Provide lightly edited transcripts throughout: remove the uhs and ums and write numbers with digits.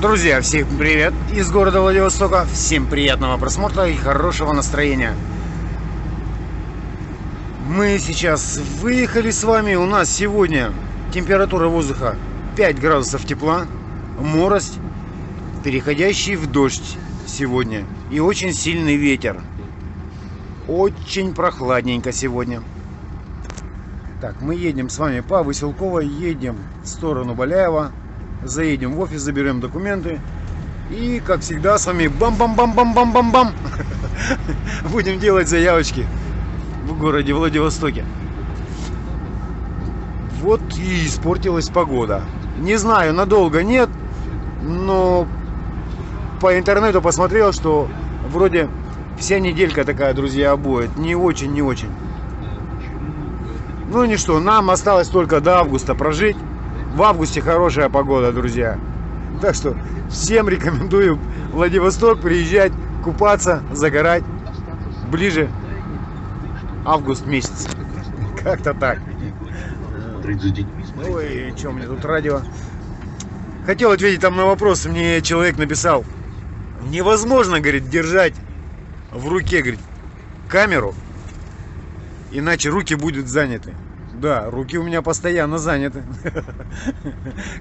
Друзья, всем привет из города Владивостока. Всем приятного просмотра и хорошего настроения. Мы сейчас выехали с вами. У нас сегодня температура воздуха 5 градусов тепла, морось, переходящий в дождь сегодня. И очень сильный ветер. Очень прохладненько сегодня. Так, мы едем с вами по Выселковой, едем в сторону Баляева. Заедем в офис, заберем документы. И, как всегда, с вами бам-бам-бам-бам-бам-бам-бам будем делать заявочки в городе Владивостоке. Вот и испортилась погода. Не знаю, надолго нет, но по интернету посмотрел, что вроде вся неделька такая, друзья, будет. Не очень, не очень. Ну ничто, нам осталось только до августа прожить. В августе хорошая погода, друзья. Так что всем рекомендую в Владивосток приезжать, купаться, загорать ближе август месяц. Как-то так. Ой, что мне тут радио? Хотел ответить там на вопрос. Мне человек написал: невозможно, говорит, держать в руке, говорит, камеру, иначе руки будут заняты. Да, руки у меня постоянно заняты.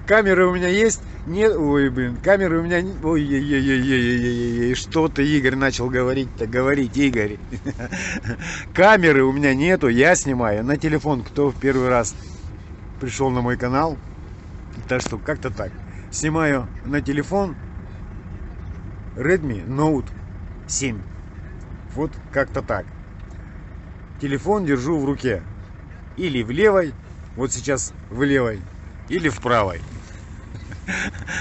Камеры у меня есть? Нет. Ой, блин, камеры у меня... Ой, что ты, Игорь, начал говорить-то? Говорить, Игорь. Камеры у меня нету, я снимаю на телефон. Кто в первый раз пришел на мой канал, так что как-то так. Снимаю на телефон Redmi Note 7. Вот как-то так. Телефон держу в руке. Или в левой, вот сейчас в левой, или в правой.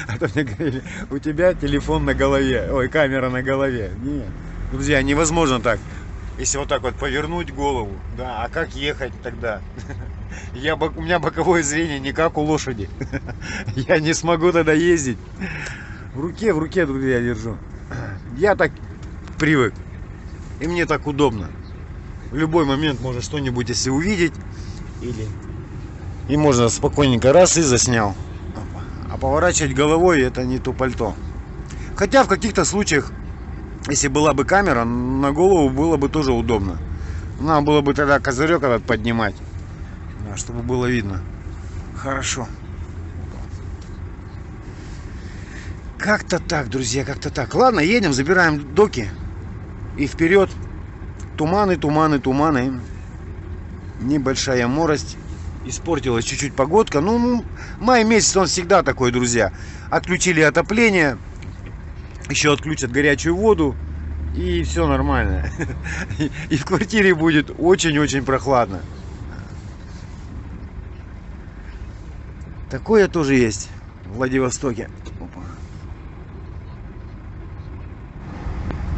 А то мне говорили, у тебя телефон на голове, ой, камера на голове. Нет, друзья, невозможно так. Если вот так вот повернуть голову, да, а как ехать тогда? У меня боковое зрение не как у лошади. Я не смогу тогда ездить. В руке, друзья, держу. Я так привык. И мне так удобно. В любой момент можно что-нибудь, если увидеть, и можно спокойненько раз и заснял. А поворачивать головой — это не то пальто. Хотя в каких-то случаях, если была бы камера, на голову было бы тоже удобно. Надо было бы тогда козырек этот поднимать, чтобы было видно. Хорошо. Как-то так, друзья, как-то так. Ладно, едем, забираем доки и вперед. Туманы, туманы, туманы. Небольшая морость. Испортилась чуть-чуть погодка. Ну, май месяц он всегда такой, друзья. Отключили отопление. Еще отключат горячую воду. И все нормально. И в квартире будет очень-очень прохладно. Такое тоже есть в Владивостоке.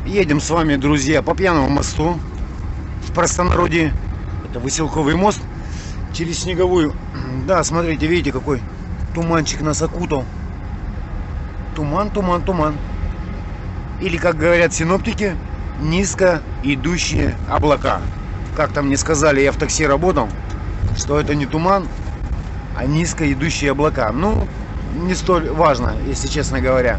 Едем с вами, друзья, по Пьяному мосту. В простонародье это Выселковый мост через Снеговую. Да, смотрите, видите, какой туманчик нас окутал. Туман, туман, туман. Или, как говорят синоптики, низко идущие облака. Как-то мне сказали, я в такси работал, что это не туман, а низко идущие облака. Ну, не столь важно, если честно говоря.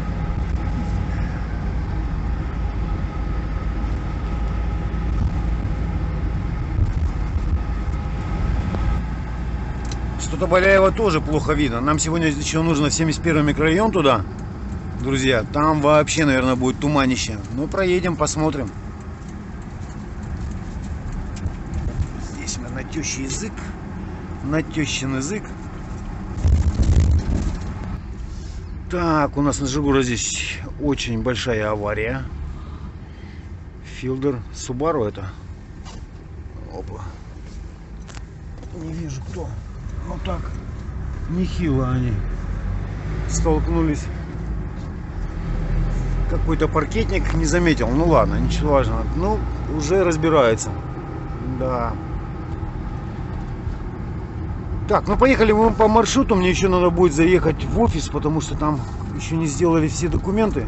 Что-то Баляева тоже плохо видно. Нам сегодня еще нужно в 71-й микрорайон туда, друзья. Там вообще, наверное, будет туманище. Ну, проедем, посмотрим. Здесь мы на тещий язык. На тещин язык. Так, у нас на Жигура здесь очень большая авария. Филдер, Subaru это. Опа. Не вижу кто. Ну так, нехило они столкнулись. Какой-то паркетник не заметил. Ну ладно, ничего важного. Ну, уже разбирается. Да. Так, ну поехали мы по маршруту. Мне еще надо будет заехать в офис, потому что там еще не сделали все документы.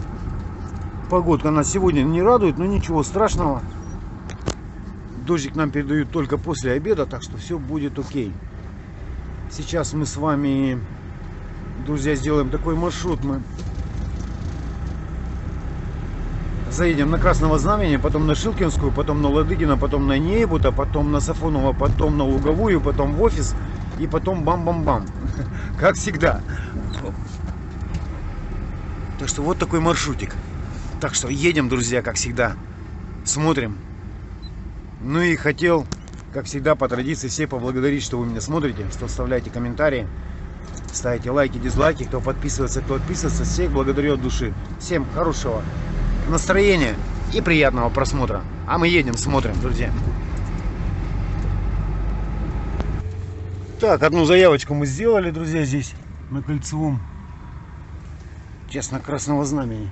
Погодка нас сегодня не радует, но ничего страшного. Дождик нам передают только после обеда, так что все будет окей. Сейчас мы с вами, друзья, сделаем такой маршрут. Мы заедем на Красного Знамени, потом на Шилкинскую, потом на Ладыгина, потом на Нейбута, потом на Сафонова, потом на Луговую, потом в офис и потом бам-бам-бам. Как всегда. Так что вот такой маршрутик. Так что едем, друзья, как всегда. Смотрим. Ну и хотел, как всегда, по традиции всех поблагодарить, что вы меня смотрите, что оставляете комментарии, ставите лайки, дизлайки, кто подписывается, кто отписывается. Всех благодарю от души. Всем хорошего настроения и приятного просмотра. А мы едем, смотрим, друзья. Так, одну заявочку мы сделали, друзья, здесь на Кольцевом. Сейчас на Красного Знамени.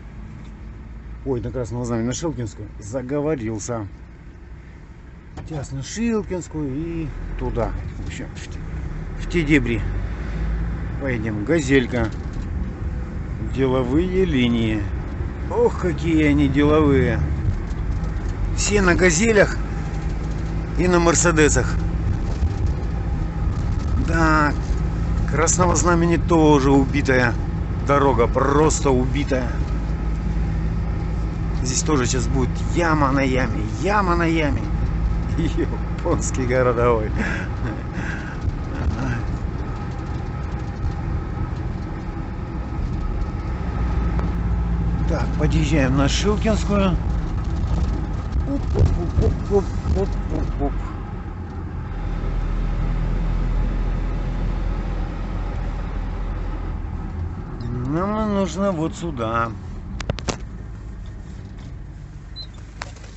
Ой, на Красного Знамени, на Шилкинскую. Заговорился. Сейчас на Шилкинскую и туда. В общем, в те дебри. Поедем. Газелька. Деловые линии. Ох, какие они деловые. Все на газелях и на мерседесах. Да, Красного Знамени тоже убитая дорога, просто убитая. Здесь тоже сейчас будет яма на яме, яма на яме. Японский городовой. Так, подъезжаем на Шилкинскую. Оп-оп-оп-оп-оп-оп-оп. Нам нужно вот сюда.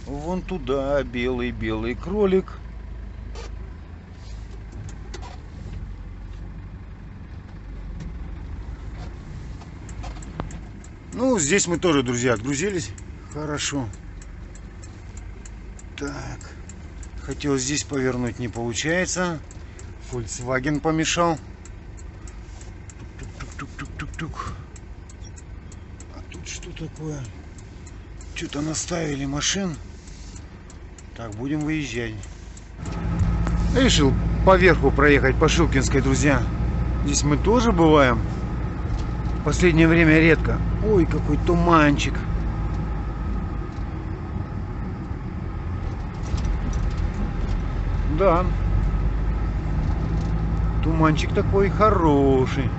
Вон туда, белый-белый кролик. Ну, здесь мы тоже, друзья, отгрузились. Хорошо. Так. Хотел здесь повернуть, не получается. Volkswagen помешал. Тук-тук-тук-тук-тук. А тут что такое? Что-то наставили машин. Так, будем выезжать. Решил поверху проехать по Шилкинской, друзья. Здесь мы тоже бываем. В последнее время редко. Ой, какой туманчик. Да. Туманчик такой хороший.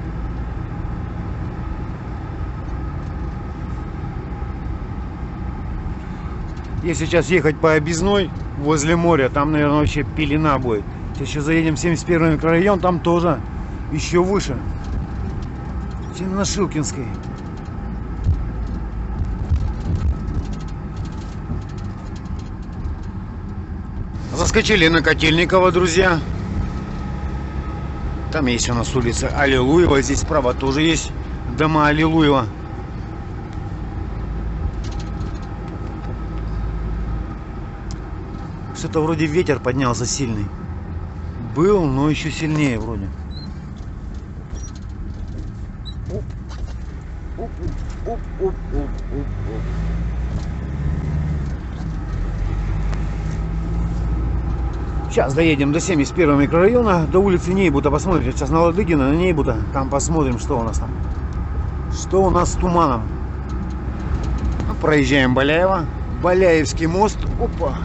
Если сейчас ехать по объездной возле моря, там, наверное, вообще пелена будет. Сейчас еще заедем в 71-й микрорайон, там тоже еще выше, чем на Шилкинской. Заскочили на Котельниково, друзья. Там есть у нас улица Аллилуева, здесь справа тоже есть дома Аллилуева. Что-то вроде ветер поднялся сильный. Был, но еще сильнее вроде. Оп. Оп, оп, оп, оп, оп, оп. Сейчас доедем до 71-го микрорайона, до улицы Нейбута, посмотрим. Сейчас на Ладыгина, на Нейбута. Там посмотрим, что у нас там. Что у нас с туманом. Проезжаем Баляева. Баляевский мост. Опа.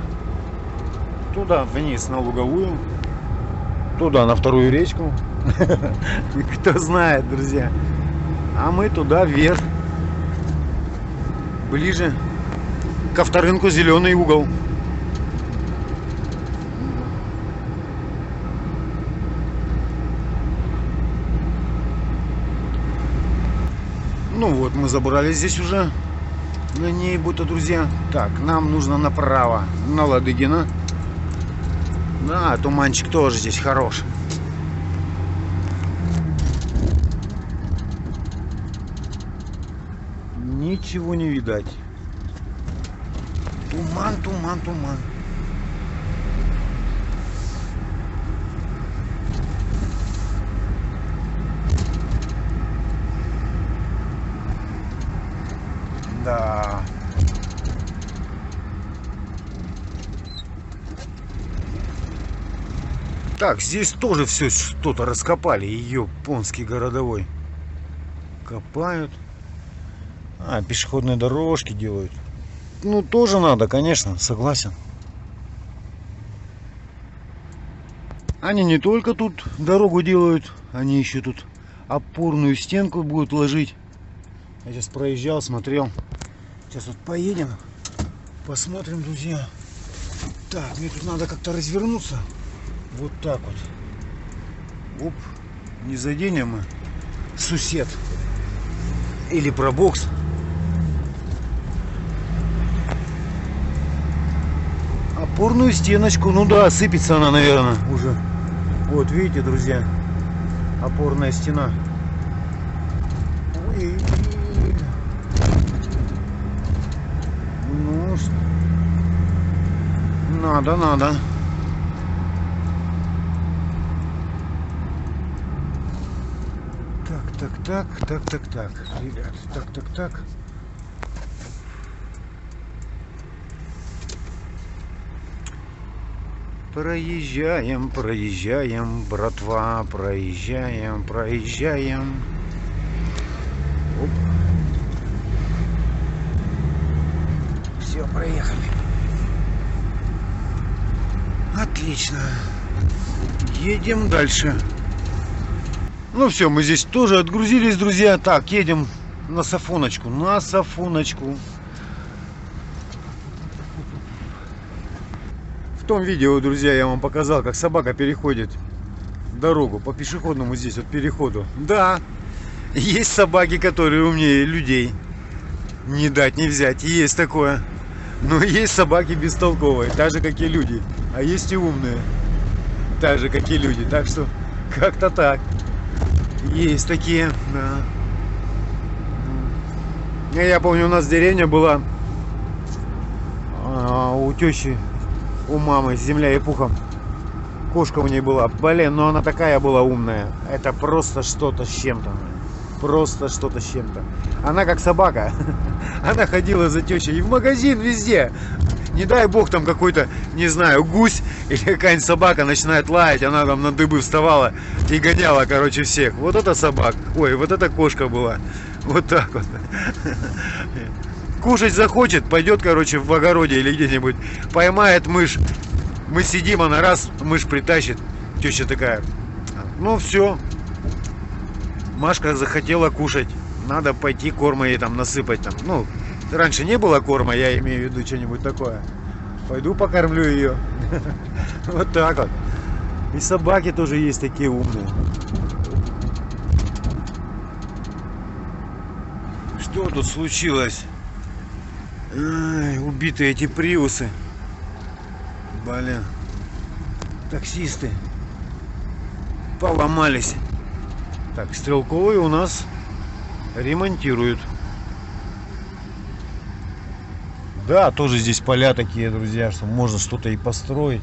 Туда вниз на Луговую. Туда на вторую речку. Кто знает, друзья. А мы туда вверх. Ближе к авторынку Зеленый угол. Ну вот, мы забрались здесь уже. На Нейбута, друзья. Так, нам нужно направо на Ладыгина. Да, туманчик тоже здесь хорош. Ничего не видать. Туман, туман, туман. Да. Так, здесь тоже все что-то раскопали. Японский городовой. Копают. А, пешеходные дорожки делают. ну, тоже надо, конечно, согласен. Они не только тут дорогу делают, они еще тут опорную стенку будут ложить. Я сейчас проезжал, смотрел. Сейчас вот поедем, посмотрим, друзья. Так, мне тут надо как-то развернуться. Вот так вот. Оп, не заденем мы сусед. Или пробокс. Опорную стеночку, ну да, сыпется она, наверное, уже. Вот, видите, друзья, опорная стена. Ой. Ну, надо. Так, ребят, так. Проезжаем, братва, проезжаем. Оп. Все, проехали. Отлично. Едем дальше. Ну все, мы здесь тоже отгрузились, друзья. Так, едем на Сафоночку. В том видео, друзья, я вам показал, как собака переходит дорогу по пешеходному здесь вот переходу. Да, есть собаки, которые умнее людей. Не дать, не взять. Есть такое. Но есть собаки бестолковые, так же, как и люди. А есть и умные, так же, как и люди. Так что, как-то так. Есть такие, да. Я помню, у нас деревня была, у тещи, у мамы, земля и пухом. Кошка у ней была, блин, но она такая была умная. Это просто что-то с чем-то. Она как собака. Она ходила за тещей и в магазин, везде. Не дай бог там какой-то, не знаю, гусь или какая-нибудь собака начинает лаять. Она там на дыбы вставала и гоняла, короче, всех. Вот это собака. Ой, вот это кошка была. Вот так вот. Кушать захочет, пойдет, короче, в огороде или где-нибудь. Поймает мышь. Мы сидим, она раз, мышь притащит. Теща такая: ну все. Машка захотела кушать. Надо пойти корма ей там насыпать там. Ну, раньше не было корма, я имею в виду что-нибудь такое. Пойду покормлю ее. Вот так вот. И собаки тоже есть такие умные. Что тут случилось? Ай, убитые эти приусы. Блин. Таксисты поломались. Так, стрелковые у нас ремонтируют. Да, тоже здесь поля такие, друзья, что можно что-то и построить.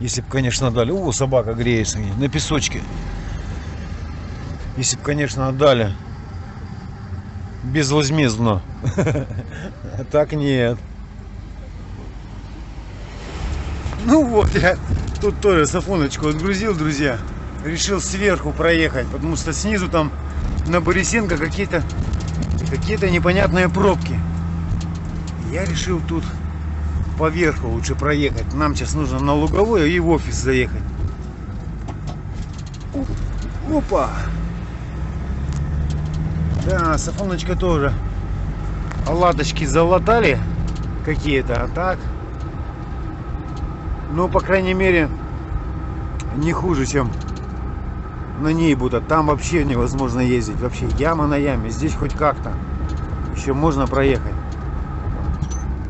Если бы, конечно, дали. О, собака греется на песочке. Если бы, конечно, отдали безвозмездно. Так нет. Ну вот, я тут тоже Сафоночку отгрузил, друзья. Решил сверху проехать, потому что снизу там на Борисенко какие-то непонятные пробки. Я решил тут поверху лучше проехать. Нам сейчас нужно на Луговой и в офис заехать. Опа! Да, Сафоночка тоже. Латочки залатали какие-то, а так, ну, по крайней мере, не хуже, чем на ней будут. Там вообще невозможно ездить. Вообще яма на яме. Здесь хоть как-то еще можно проехать.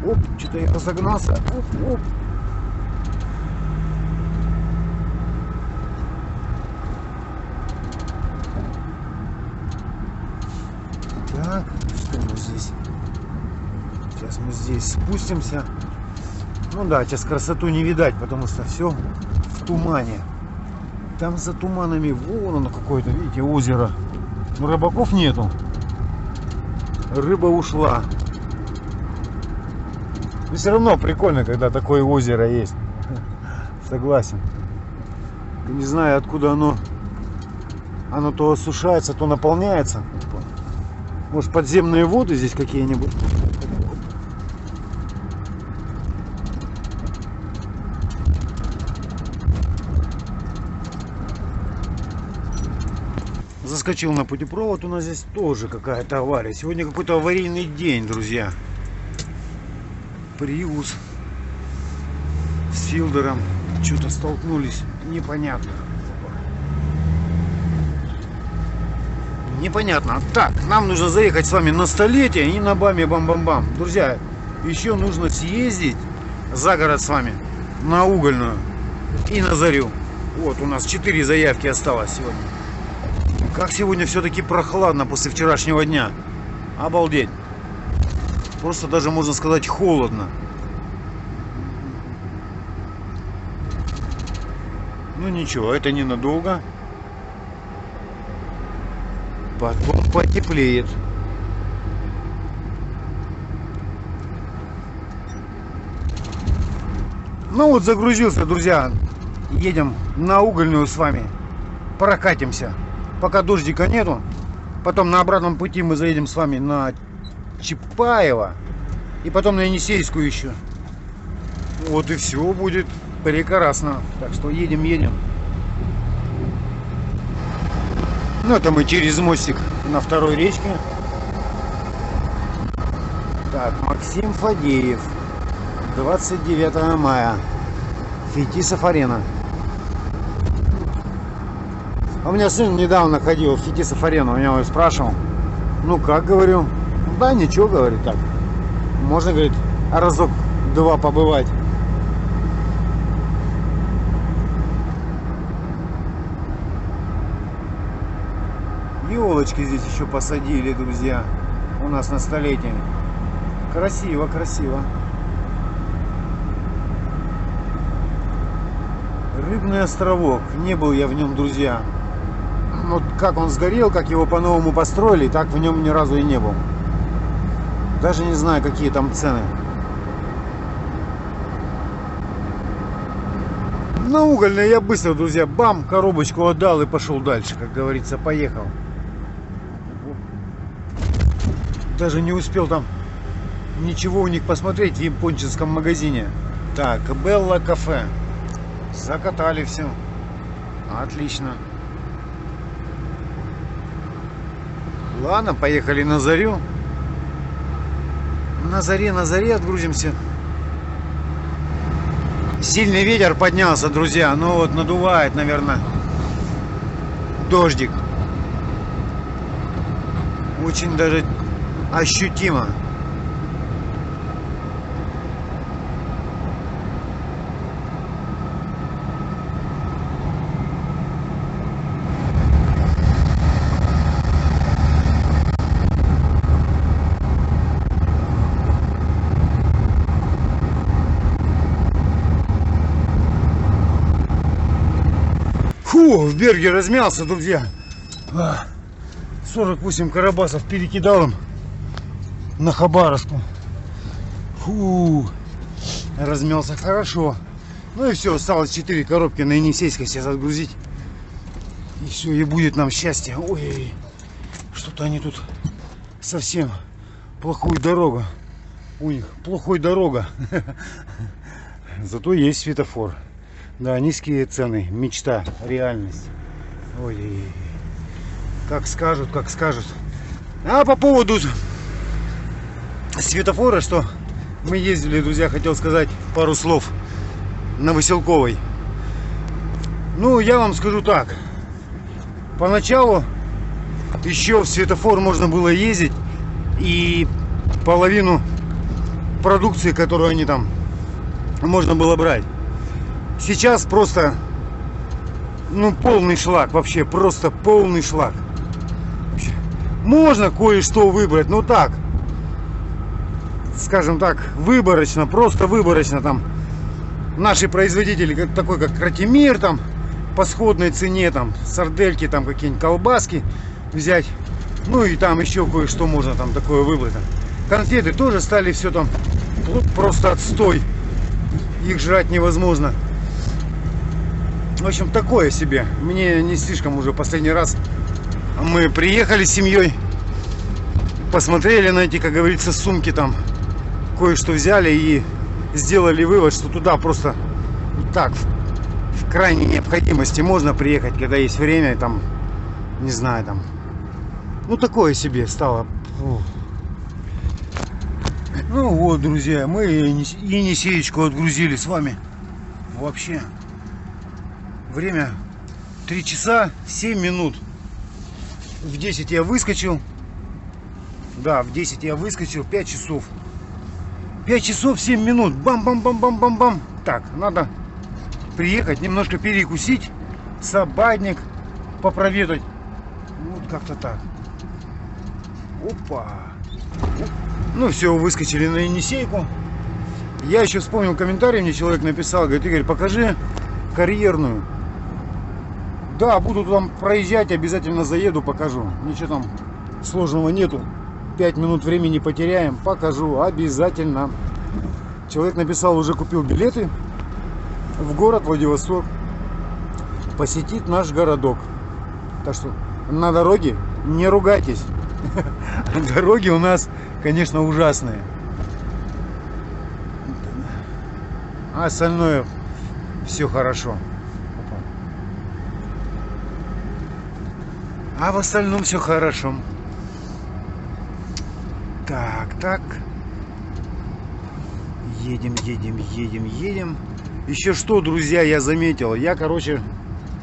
Оп, что-то я разогнался. Оп. Так, что у нас здесь? Сейчас мы здесь спустимся. Ну да, сейчас красоту не видать, потому что все в тумане. Там за туманами вон оно какое-то, видите, озеро. Но рыбаков нету. Рыба ушла. Но все равно прикольно, когда такое озеро есть. Согласен. Не знаю, откуда оно. Оно то осушается, то наполняется. Может, подземные воды здесь какие-нибудь. заскочил на путепровод. У нас здесь тоже какая-то авария. Сегодня какой-то аварийный день, друзья. Приус с Филдером что-то столкнулись. Непонятно. Непонятно. Так, нам нужно заехать с вами на Столетие и на Баме бам-бам-бам. Друзья, еще нужно съездить за город с вами на Угольную и на Зарю. Вот у нас 4 заявки осталось сегодня. Как сегодня все-таки прохладно после вчерашнего дня. Обалдеть. Просто даже можно сказать холодно. Ну ничего, это ненадолго. Потом потеплеет. Ну вот загрузился, друзья. Едем на Угольную с вами. Прокатимся. Пока дождика нету. Потом на обратном пути мы заедем с вами на Чапаево. И потом на Енисейскую еще. Вот и все будет прекрасно. Так что едем. Ну это мы через мостик на второй речке. Так, Максим Фадеев. 29 мая. Фетисов-арена. У меня сын недавно ходил в Фетисов-арену. Я его спрашивал. Ну как, говорю. Да ничего, говорит, так. Можно, говорит, разок-два побывать. Елочки здесь еще посадили, друзья. У нас на Столетие. Красиво, красиво. Рыбный островок. Не был я в нем, друзья. Вот как он сгорел, как его по-новому построили, так в нем ни разу и не был. Даже не знаю, какие там цены. На Угольной я быстро, друзья, бам, коробочку отдал и пошел дальше, как говорится, поехал. Даже не успел там ничего у них посмотреть в японческом магазине. Так, Белла кафе. Закатали все. Отлично. Ладно, поехали на Зарю. На заре отгрузимся. Сильный ветер поднялся, друзья. Ну вот надувает, наверное, дождик. Очень даже ощутимо. Фу, в Берге размялся, друзья. 48 карабасов перекидал им на Хабаровску. Фу, размялся хорошо. Ну и все, осталось 4 коробки на Енисейской сейчас отгрузить. И все, и будет нам счастье. Ой, что-то они тут совсем плохую дорогу. У них плохой дорога. Зато есть светофор. Да, низкие цены, мечта, реальность. Ой, как скажут, как скажут. А по поводу светофора, что мы ездили, друзья, хотел сказать пару слов на Василковой. Ну, я вам скажу так. Поначалу еще в светофор можно было ездить, и половину продукции, которую они там, можно было брать. Сейчас просто, ну, полный шлак, вообще, просто полный шлак. Вообще. Можно кое-что выбрать, но так, скажем так, выборочно, просто выборочно там. Наши производители, такой как Кратимир, там, по сходной цене, там, сардельки, там, какие-нибудь колбаски взять. Ну, и там еще кое-что можно там такое выбрать. Конфеты тоже стали все там просто отстой. Их жрать невозможно. В общем, такое себе. Мне не слишком уже последний раз. Мы приехали с семьей, посмотрели на эти, как говорится, сумки там, кое-что взяли и сделали вывод, что туда просто так, в крайней необходимости можно приехать, когда есть время, там не знаю, там, ну такое себе стало. Фу. Ну вот, друзья, мы Енисеечку отгрузили с вами. Вообще время 3 часа 7 минут. В 10 я выскочил. Да, в 10 я выскочил, 5 часов. 5 часов 7 минут. Бам-бам-бам-бам-бам-бам. Так, надо приехать, немножко перекусить, сабатник попроведать. Вот как-то так. Опа. Ну все, выскочили на Енисейку. Я еще вспомнил комментарий, мне человек написал, говорит: Игорь, покажи карьерную. Да, буду там проезжать, обязательно заеду, покажу. Ничего там сложного нету. 5 минут времени потеряем, покажу обязательно. Человек написал, уже купил билеты в город Владивосток, посетит наш городок. Так что на дороге не ругайтесь. Дороги у нас, конечно, ужасные. А остальное все хорошо. А в остальном все хорошо. Так. Едем. Еще что, друзья, я заметил. Я, короче,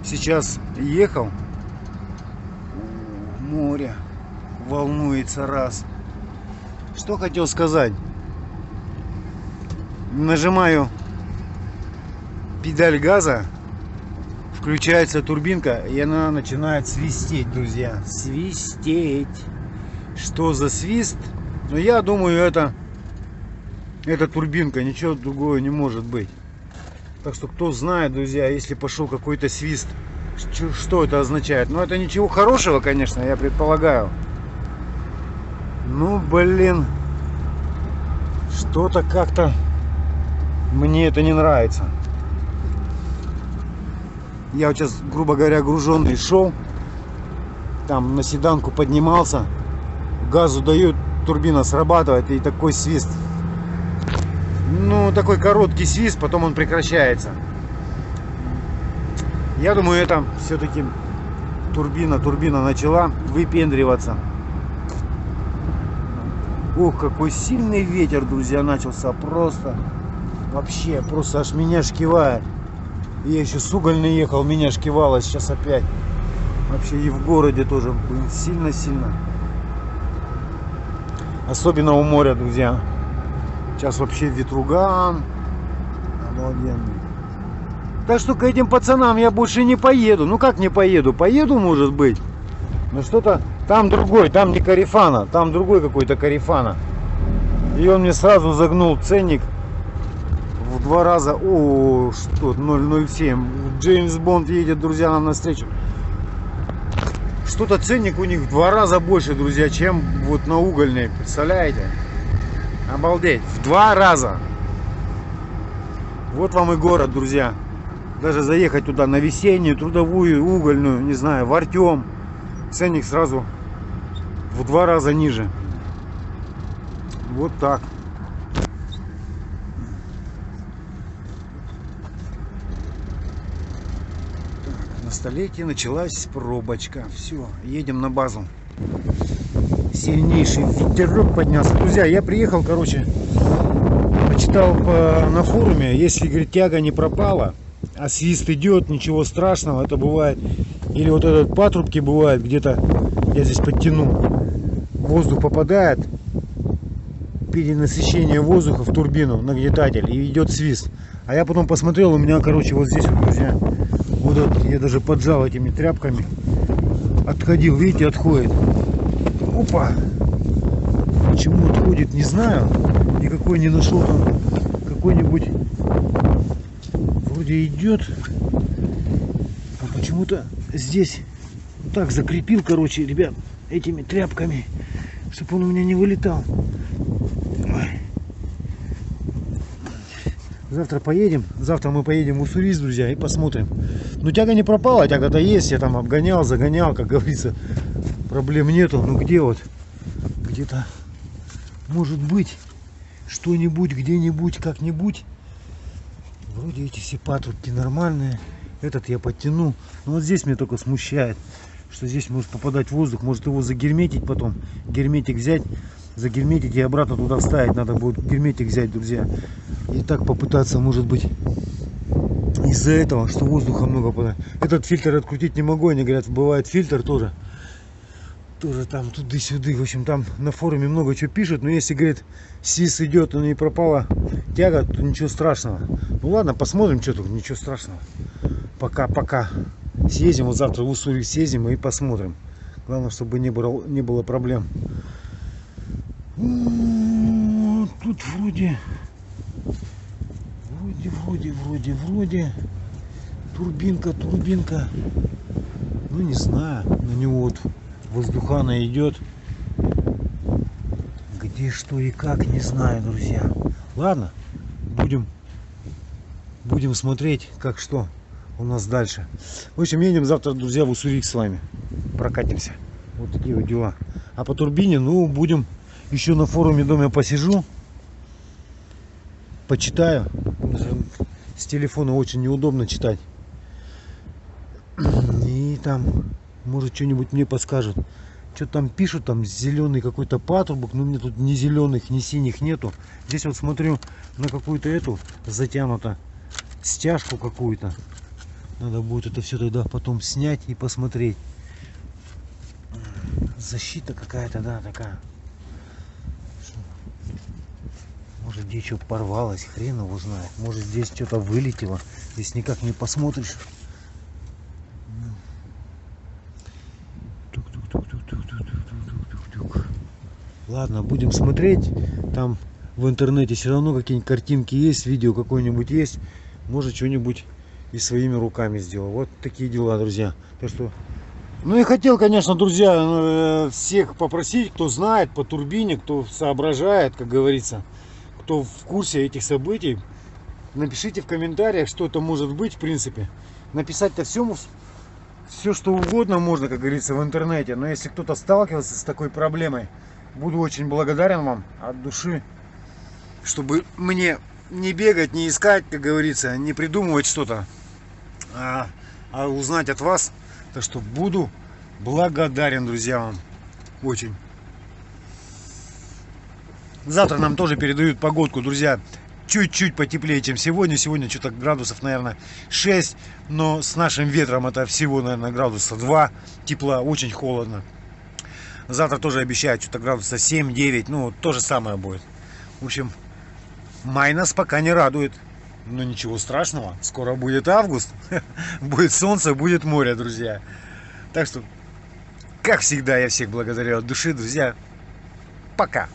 сейчас ехал. Море волнуется раз. Что хотел сказать. Нажимаю педаль газа. Включается турбинка, и она начинает свистеть, друзья. Свистеть. Что за свист? Но я думаю, это турбинка, ничего другого не может быть. Так что, кто знает, друзья, если пошел какой-то свист, что это означает? Ну, это ничего хорошего, конечно, я предполагаю. Ну, блин, что-то как-то мне это не нравится. Я вот сейчас, грубо говоря, груженный шел, там на седанку поднимался, газу дают, турбина срабатывает, и такой свист. Ну, такой короткий свист, потом он прекращается. Я думаю, это все-таки турбина начала выпендриваться. Ух, какой сильный ветер, друзья, начался, просто вообще, просто аж меня шкивает. Я еще с Угольной ехал, меня шкивало, сейчас опять. Вообще и в городе тоже, блин, сильно-сильно. Особенно у моря, друзья. Сейчас вообще ветруган. Обалденный. Так что к этим пацанам я больше не поеду. Ну как не поеду? Поеду, может быть. Но что-то там другой, там не Карифана, там другой какой-то Карифана. И он мне сразу загнул ценник в 2 раза. О, что, 007. Джеймс Бонд едет, друзья, нам навстречу. Что-то ценник у них в 2 раза больше, друзья, чем вот на Угольной. Представляете? Обалдеть. В 2 раза. Вот вам и город, друзья. Даже заехать туда на Весеннюю, Трудовую, Угольную, не знаю, в Артем. Ценник сразу в 2 раза ниже. Вот так. На столетие началась пробочка. Все, едем на базу. Сильнейший ветерок поднялся. Друзья, я приехал, короче, почитал на форуме, если, говорит, тяга не пропала, а свист идет, ничего страшного, это бывает. Или вот этот патрубки бывает, где-то, я здесь подтяну, воздух попадает, перенасыщение воздуха в турбину, нагнетатель, и идет свист. А я потом посмотрел, у меня, короче, вот здесь, вот, друзья, вот этот, я даже поджал этими тряпками, отходил, видите, отходит. Опа! Почему отходит, не знаю. Никакой не нашел там какой-нибудь. Вроде идет. А почему-то здесь так закрепил, короче, ребят, этими тряпками, чтобы он у меня не вылетал. Ой. Завтра поедем. Завтра мы поедем в Уссурийск, друзья, и посмотрим. Но тяга не пропала, тяга-то есть. Я там обгонял, загонял, как говорится. Проблем нету. Ну где вот? Где-то может быть что-нибудь, где-нибудь, как-нибудь. Вроде эти все патрубки нормальные. Этот я подтяну. Но вот здесь меня только смущает. что здесь может попадать воздух, может его загерметить потом, герметик взять, загерметить и обратно туда вставить. Надо будет герметик взять, друзья. И так попытаться, может быть, из-за этого, что воздуха много попадает. Этот фильтр открутить не могу, они говорят, бывает фильтр тоже там туда-сюда. В общем, там на форуме много чего пишут, но если, говорит, СИС идет, но не пропала тяга, то ничего страшного. Ну ладно, посмотрим, что тут, ничего страшного. Пока съездим, вот завтра в Уссурийск съездим и посмотрим. Главное, чтобы не было проблем. Тут вроде турбинка. Ну не знаю, на него вот воздухана идет. Где, что и как, не знаю, друзья. Ладно, будем смотреть, как что у нас дальше. В общем, едем завтра, друзья, в Уссурийск с вами. Прокатимся. Вот такие вот дела. А по турбине, ну, будем еще на форуме дома посижу. Почитаю. С телефона очень неудобно читать. И там, может, что-нибудь мне подскажут. Что там пишут, там зеленый какой-то патрубок, но мне тут ни зеленых, ни синих нету. Здесь вот смотрю на какую-то эту затянуто стяжку какую-то. Надо будет это все тогда потом снять и посмотреть. Защита какая-то, да, такая. Может, здесь что порвалось, хрен его знает. Может, здесь что-то вылетело. Здесь никак не посмотришь. Ладно, будем смотреть. Там в интернете все равно какие-нибудь картинки есть, видео какое-нибудь есть. Может, что-нибудь и своими руками сделал. Вот такие дела, друзья. Так что... Ну и хотел, конечно, друзья, всех попросить, кто знает по турбине, кто соображает, как говорится, кто в курсе этих событий, напишите в комментариях, что это может быть, в принципе. Написать-то все, что угодно можно, как говорится, в интернете. Но если кто-то сталкивался с такой проблемой, буду очень благодарен вам от души, чтобы мне не бегать, не искать, как говорится, не придумывать что-то, а узнать от вас. Так что буду благодарен, друзья, вам очень. Завтра нам тоже передают погодку, друзья, чуть-чуть потеплее, чем сегодня. Сегодня что-то градусов, наверное, 6, но с нашим ветром это всего, наверное, градуса 2 тепла, очень холодно. Завтра тоже обещают что-то градуса 7-9, ну, то же самое будет. В общем, май нас пока не радует. Но ничего страшного, скоро будет август, будет солнце, будет море, друзья. Так что, как всегда, я всех благодарю от души, друзья. Пока.